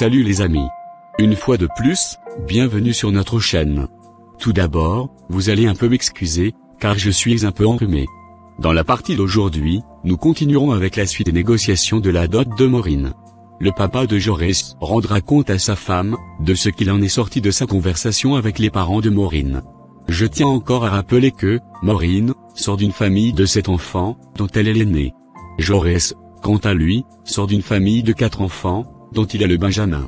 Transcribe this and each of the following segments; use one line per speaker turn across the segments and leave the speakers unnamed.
Salut les amis. Une fois de plus, bienvenue sur notre chaîne. Tout d'abord, vous allez un peu m'excuser, car je suis un peu enrhumé. Dans la partie d'aujourd'hui, nous continuerons avec la suite des négociations de la dot de Maureen. Le papa de Jaurès rendra compte à sa femme, de ce qu'il en est sorti de sa conversation avec les parents de Maureen. Je tiens encore à rappeler que, Maureen, sort d'une famille de 7 enfants, dont elle est l'aînée. Jaurès, quant à lui, sort d'une famille de 4 enfants, dont il a le benjamin.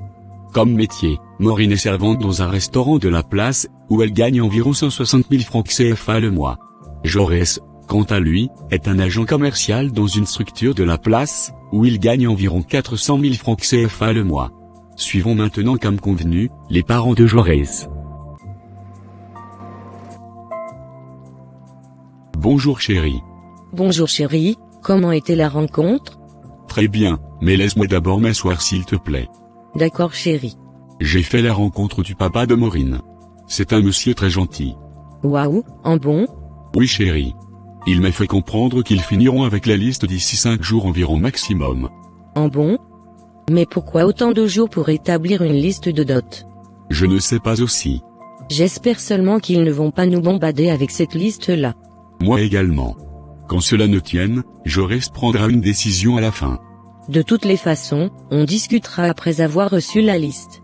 Comme métier, Maureen est servante dans un restaurant de la place, où elle gagne environ 160 000 francs CFA le mois. Jaurès, quant à lui, est un agent commercial dans une structure de la place, où il gagne environ 400 000 francs CFA le mois. Suivons maintenant comme convenu, les parents de Jaurès. Bonjour chérie.
Bonjour chérie, comment était la rencontre?
Très bien, mais laisse-moi d'abord m'asseoir s'il te plaît.
D'accord chérie.
J'ai fait la rencontre du papa de Maureen. C'est un monsieur très gentil.
Waouh, en bon?
Oui chérie. Il m'a fait comprendre qu'ils finiront avec la liste d'ici 5 jours environ maximum.
En bon? Mais pourquoi autant de jours pour établir une liste de dot?
Je ne sais pas aussi.
J'espère seulement qu'ils ne vont pas nous bombarder avec cette liste-là.
Moi également. Quand cela ne tienne, Jaurès prendra une décision à la fin.
De toutes les façons, on discutera après avoir reçu la liste.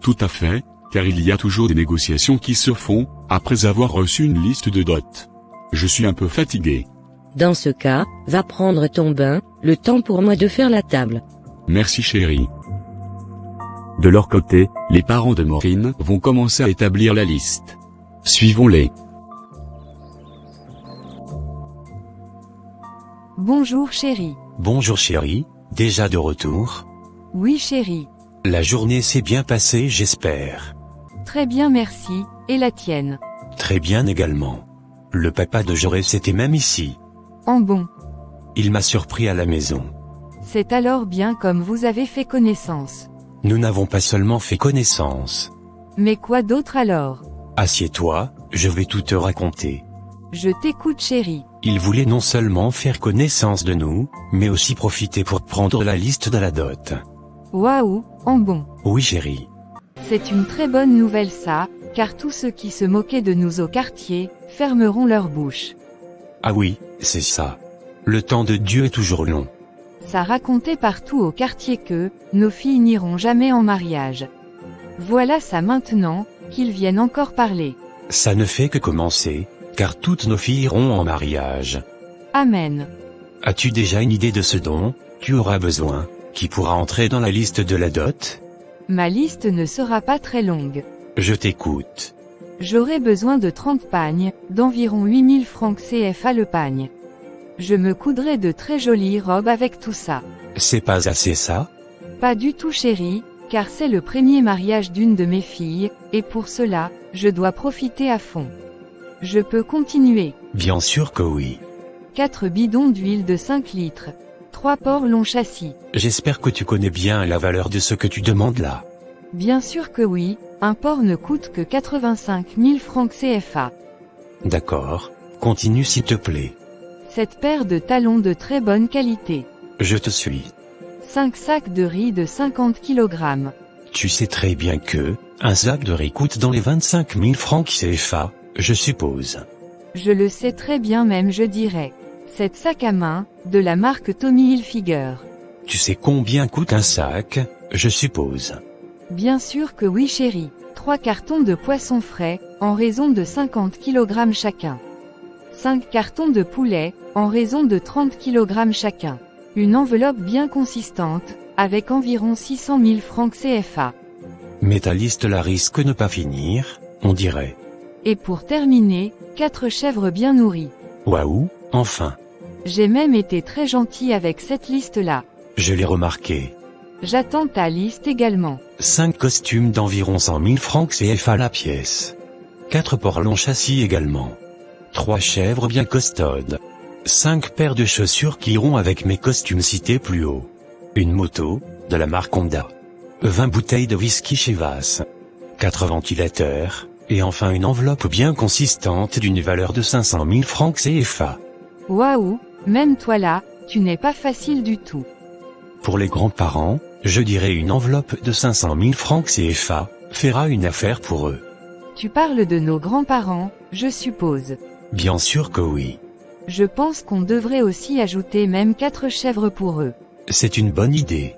Tout à fait, car il y a toujours des négociations qui se font, après avoir reçu une liste de dot. Je suis un peu fatigué.
Dans ce cas, va prendre ton bain, le temps pour moi de faire la table.
Merci chérie. De leur côté, les parents de Maureen vont commencer à établir la liste. Suivons-les.
Bonjour chérie.
Bonjour chérie, déjà de retour?
Oui chérie.
La journée s'est bien passée j'espère.
Très bien merci, et la tienne?
Très bien également. Le papa de Jaurès était même ici.
En bon.
Il m'a surpris à la maison.
C'est alors bien comme vous avez fait connaissance.
Nous n'avons pas seulement fait connaissance.
Mais quoi d'autre alors?
Assieds-toi, je vais tout te raconter.
Je t'écoute chérie.
Il voulait non seulement faire connaissance de nous, mais aussi profiter pour prendre la liste de la dot.
Waouh, en bon.
Oui chérie.
C'est une très bonne nouvelle ça, car tous ceux qui se moquaient de nous au quartier, fermeront leur bouche.
Ah oui, c'est ça. Le temps de Dieu est toujours long.
Ça racontait partout au quartier que, nos filles n'iront jamais en mariage. Voilà ça maintenant, qu'ils viennent encore parler.
Ça ne fait que commencer, car toutes nos filles iront en mariage.
Amen.
As-tu déjà une idée de ce dont tu auras besoin, qui pourra entrer dans la liste de la dot?
Ma liste ne sera pas très longue.
Je t'écoute.
J'aurai besoin de 30 pagnes, d'environ 8000 francs CFA le pagne. Je me coudrai de très jolies robes avec tout ça.
C'est pas assez ça?
Pas du tout chérie, car c'est le premier mariage d'une de mes filles, et pour cela, je dois profiter à fond. Je peux continuer.
Bien sûr que oui.
4 bidons d'huile de 5 litres. 3 porcs long châssis.
J'espère que tu connais bien la valeur de ce que tu demandes là.
Bien sûr que oui, un porc ne coûte que 85 000 francs CFA.
D'accord, continue s'il te plaît.
Cette paire de talons de très bonne qualité.
Je te suis.
5 sacs de riz de 50 kg.
Tu sais très bien que, un sac de riz coûte dans les 25 000 francs CFA, je suppose.
Je le sais très bien même je dirais. 7 sacs à main, de la marque Tommy Hilfiger.
Tu sais combien coûte un sac, je suppose.
Bien sûr que oui chérie. 3 cartons de poissons frais, en raison de 50 kg chacun. 5 cartons de poulet, en raison de 30 kg chacun. Une enveloppe bien consistante, avec environ 600 000 francs CFA.
Mais ta liste la risque de ne pas finir, on dirait.
Et pour terminer, 4 chèvres bien nourries.
Waouh, enfin.
J'ai même été très gentil avec cette liste-là.
Je l'ai remarqué.
J'attends ta liste également.
5 costumes d'environ 100 000 francs CFA la pièce. 4 porcs long châssis également. 3 chèvres bien costaudes. 5 paires de chaussures qui iront avec mes costumes cités plus haut. Une moto, de la marque Honda. 20 bouteilles de whisky Chivas. 4 ventilateurs, et enfin une enveloppe bien consistante d'une valeur de 500 000 francs CFA.
Waouh, même toi là, tu n'es pas facile du tout.
Pour les grands-parents, Je dirais une enveloppe de 500 000 francs CFA, fera une affaire pour eux.
Tu parles de nos grands-parents, je suppose.
Bien sûr que oui.
Je pense qu'on devrait aussi ajouter même 4 chèvres pour eux.
C'est une bonne idée.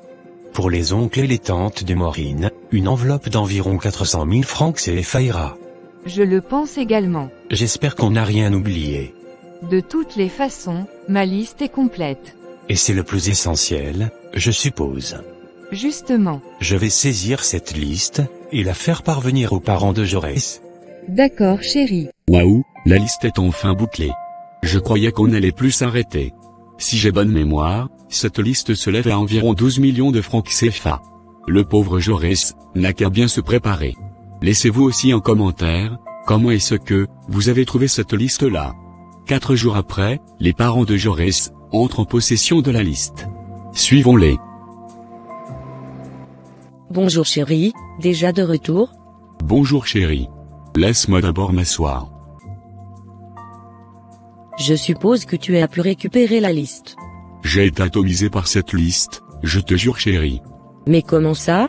Pour les oncles et les tantes de Maureen, une enveloppe d'environ 400 000 francs CFA ira.
Je le pense également.
J'espère qu'on n'a rien oublié.
De toutes les façons, ma liste est complète.
Et c'est le plus essentiel, je suppose.
Justement.
Je vais saisir cette liste, et la faire parvenir aux parents de Jaurès.
D'accord chérie.
Waouh, la liste est enfin bouclée. Je croyais qu'on n'allait plus s'arrêter. Si j'ai bonne mémoire, cette liste se lève à environ 12 millions de francs CFA. Le pauvre Jaurès n'a qu'à bien se préparer. Laissez-vous aussi en commentaire, comment est-ce que vous avez trouvé cette liste-là. 4 jours après, les parents de Jaurès entrent en possession de la liste. Suivons-les.
Bonjour chérie, déjà de retour?
Bonjour chérie. Laisse-moi d'abord m'asseoir.
Je suppose que tu as pu récupérer la liste.
J'ai été atomisé par cette liste, je te jure chérie.
Mais comment ça?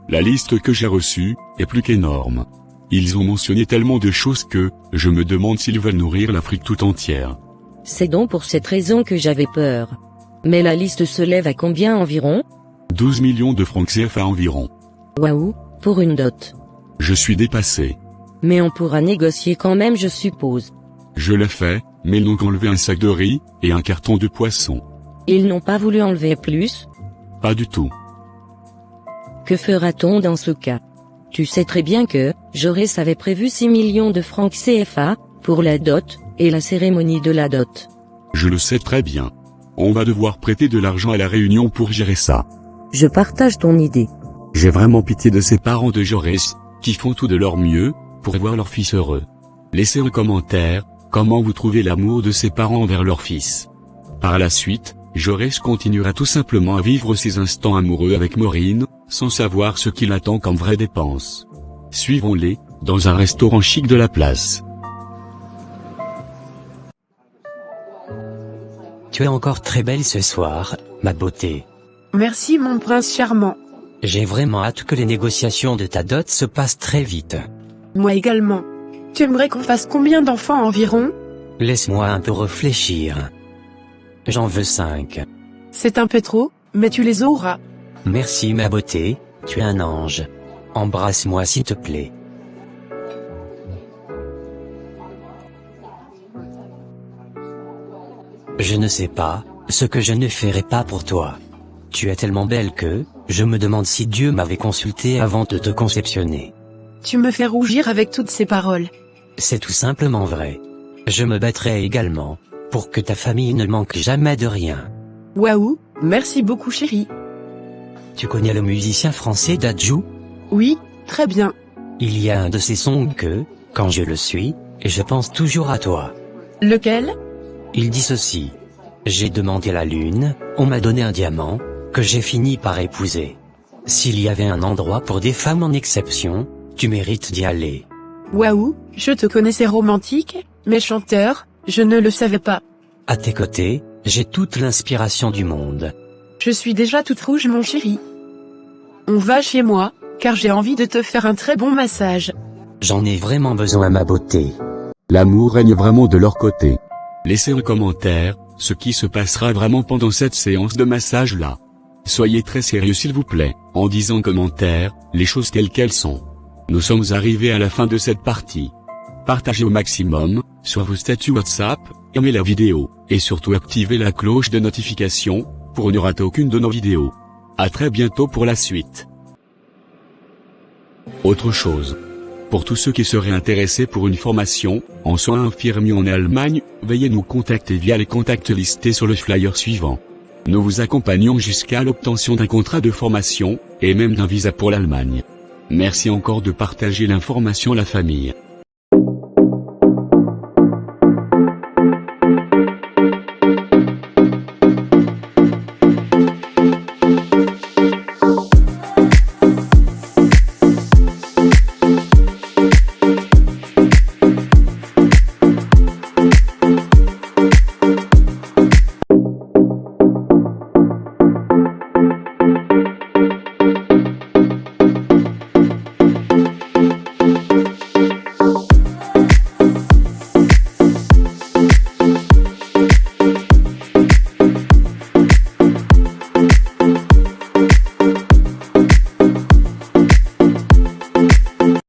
La liste que j'ai reçue est plus qu'énorme. Ils ont mentionné tellement de choses que je me demande s'ils veulent nourrir l'Afrique tout entière.
C'est donc pour cette raison que j'avais peur. Mais la liste se lève à combien environ?
12 millions de francs CFA environ.
Waouh, pour une dot.
Je suis dépassé.
Mais on pourra négocier quand même je suppose.
Je l'ai fait, mais ils n'ont qu'enlevé un sac de riz et un carton de poisson.
Ils n'ont pas voulu enlever plus?
Pas du tout.
Que fera-t-on dans ce cas? Tu sais très bien que, Jaurès avait prévu 6 millions de francs CFA, pour la dot, et la cérémonie de la dot.
Je le sais très bien. On va devoir prêter de l'argent à la réunion pour gérer ça.
Je partage ton idée.
J'ai vraiment pitié de ces parents de Jaurès, qui font tout de leur mieux, pour voir leur fils heureux. Laissez un commentaire, comment vous trouvez l'amour de ces parents envers leur fils. Par la suite, Jaurès continuera tout simplement à vivre ses instants amoureux avec Maureen, sans savoir ce qui l'attend comme vraie dépense. Suivons-les, dans un restaurant chic de la place.
Tu es encore très belle ce soir, ma beauté.
Merci mon prince charmant.
J'ai vraiment hâte que les négociations de ta dot se passent très vite.
Moi également. Tu aimerais qu'on fasse combien d'enfants environ?
Laisse-moi un peu réfléchir. J'en veux 5.
C'est un peu trop, mais tu les auras.
Merci ma beauté, tu es un ange. Embrasse-moi s'il te plaît. Je ne sais pas, ce que je ne ferai pas pour toi. Tu es tellement belle que, je me demande si Dieu m'avait consulté avant de te conceptionner.
Tu me fais rougir avec toutes ces paroles.
C'est tout simplement vrai. Je me battrai également, pour que ta famille ne manque jamais de rien.
Waouh, merci beaucoup chérie.
Tu connais le musicien français Dadju?
Oui, très bien.
Il y a un de ses sons que, quand je le suis, je pense toujours à toi.
Lequel?
Il dit ceci. J'ai demandé la lune, on m'a donné un diamant, que j'ai fini par épouser. S'il y avait un endroit pour des femmes en exception, tu mérites d'y aller.
Waouh, je te connaissais romantique, mais chanteur, je ne le savais pas.
À tes côtés, j'ai toute l'inspiration du monde.
Je suis déjà toute rouge mon chéri. On va chez moi, car j'ai envie de te faire un très bon massage.
J'en ai vraiment besoin ma beauté.
L'amour règne vraiment de leur côté. Laissez un commentaire, ce qui se passera vraiment pendant cette séance de massage-là. Soyez très sérieux s'il vous plaît, en disant en commentaire, les choses telles qu'elles sont. Nous sommes arrivés à la fin de cette partie. Partagez au maximum, sur vos statuts WhatsApp, aimez la vidéo, et surtout activez la cloche de notification, pour ne rater aucune de nos vidéos. À très bientôt pour la suite. Autre chose. Pour tous ceux qui seraient intéressés pour une formation, en soins infirmiers en Allemagne, veuillez nous contacter via les contacts listés sur le flyer suivant. Nous vous accompagnons jusqu'à l'obtention d'un contrat de formation, et même d'un visa pour l'Allemagne. Merci encore de partager l'information à la famille.